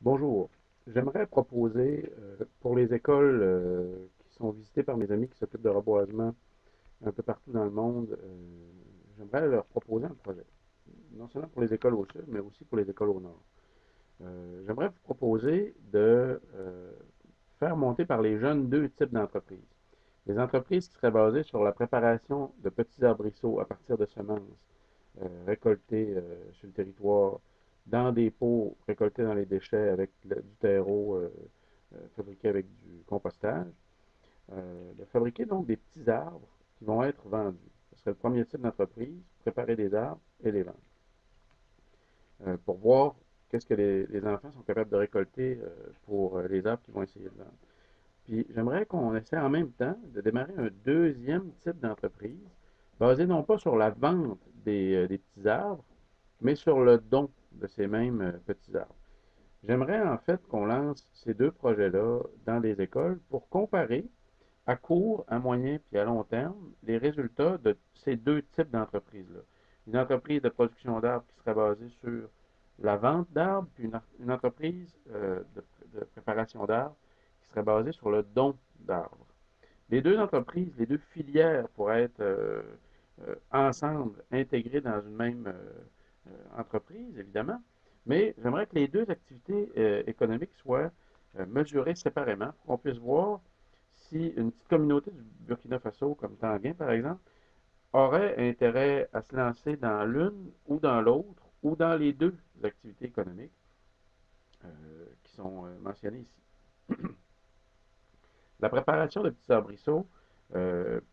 Bonjour. J'aimerais proposer pour les écoles qui sont visitées par mes amis qui s'occupent de reboisement un peu partout dans le monde, j'aimerais leur proposer un projet. Non seulement pour les écoles au sud, mais aussi pour les écoles au nord. J'aimerais vous proposer de faire monter par les jeunes deux types d'entreprises. Les entreprises qui seraient basées sur la préparation de petits arbrisseaux à partir de semences récoltées sur le territoire, dans des pots récoltés dans les déchets avec du terreau fabriqué avec du compostage, de fabriquer donc des petits arbres qui vont être vendus. Ce serait le premier type d'entreprise, préparer des arbres et les vendre. Pour voir qu'est-ce que les enfants sont capables de récolter pour les arbres qu'ils vont essayer de vendre. Puis j'aimerais qu'on essaie en même temps de démarrer un deuxième type d'entreprise basé non pas sur la vente des petits arbres, mais sur le don de ces mêmes petits arbres. J'aimerais en fait qu'on lance ces deux projets-là dans les écoles pour comparer à court, à moyen puis à long terme les résultats de ces deux types d'entreprises-là. Une entreprise de production d'arbres qui serait basée sur la vente d'arbres, puis une entreprise de préparation d'arbres qui serait basée sur le don d'arbres. Les deux entreprises, les deux filières pourraient être ensemble, intégrées dans une même entreprise, évidemment, mais j'aimerais que les deux activités économiques soient mesurées séparément pour qu'on puisse voir si une petite communauté du Burkina Faso, comme Tanguay par exemple, aurait intérêt à se lancer dans l'une ou dans l'autre, ou dans les deux activités économiques qui sont mentionnées ici. La préparation de petits arbrisseaux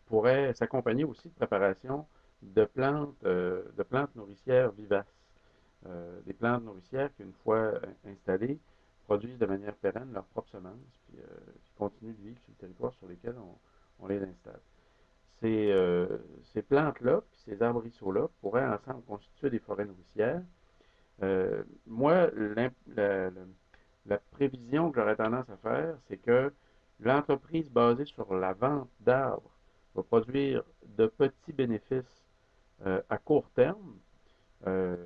pourrait s'accompagner aussi de préparation de plantes nourricières vivaces. Des plantes nourricières qui, une fois installées, produisent de manière pérenne leurs propres semences, puis qui continuent de vivre sur le territoire sur lequel on les installe. Ces plantes-là, puis ces arbrisseaux-là, pourraient ensemble constituer des forêts nourricières. Moi, la prévision que j'aurais tendance à faire, c'est que l'entreprise basée sur la vente d'arbres va produire de petits bénéfices à court terme, euh,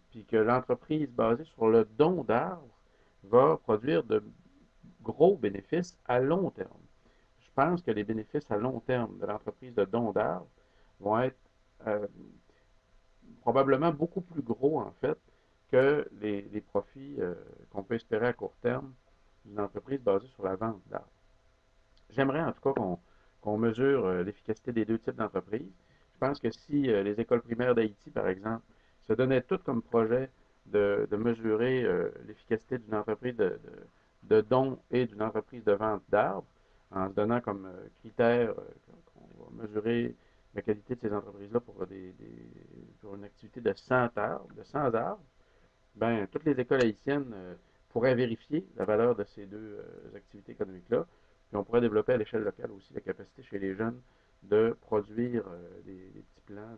puis que l'entreprise basée sur le don d'arbres va produire de gros bénéfices à long terme. Je pense que les bénéfices à long terme de l'entreprise de don d'arbres vont être euh, probablement beaucoup plus gros, en fait, que les profits qu'on peut espérer à court terme d'une entreprise basée sur la vente d'arbres. J'aimerais en tout cas qu'on mesure l'efficacité des deux types d'entreprises. Je pense que si les écoles primaires d'Haïti, par exemple, se donnaient toutes comme projet de mesurer l'efficacité d'une entreprise de don et d'une entreprise de vente d'arbres, en se donnant comme critère qu'on va mesurer la qualité de ces entreprises-là pour une activité de 100 arbres, ben, toutes les écoles haïtiennes pourraient vérifier la valeur de ces deux activités économiques-là. Puis on pourrait développer à l'échelle locale aussi la capacité chez les jeunes de produire des petits plants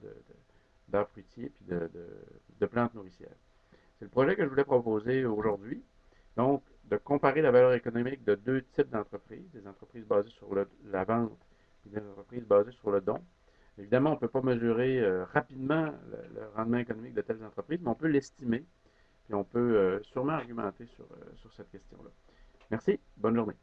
d'arbres fruitiers puis de plantes nourricières. C'est le projet que je voulais proposer aujourd'hui. Donc, de comparer la valeur économique de deux types d'entreprises, des entreprises basées sur la vente et des entreprises basées sur le don. Évidemment, on ne peut pas mesurer rapidement le rendement économique de telles entreprises, mais on peut l'estimer puis on peut sûrement argumenter sur cette question-là. Merci, bonne journée.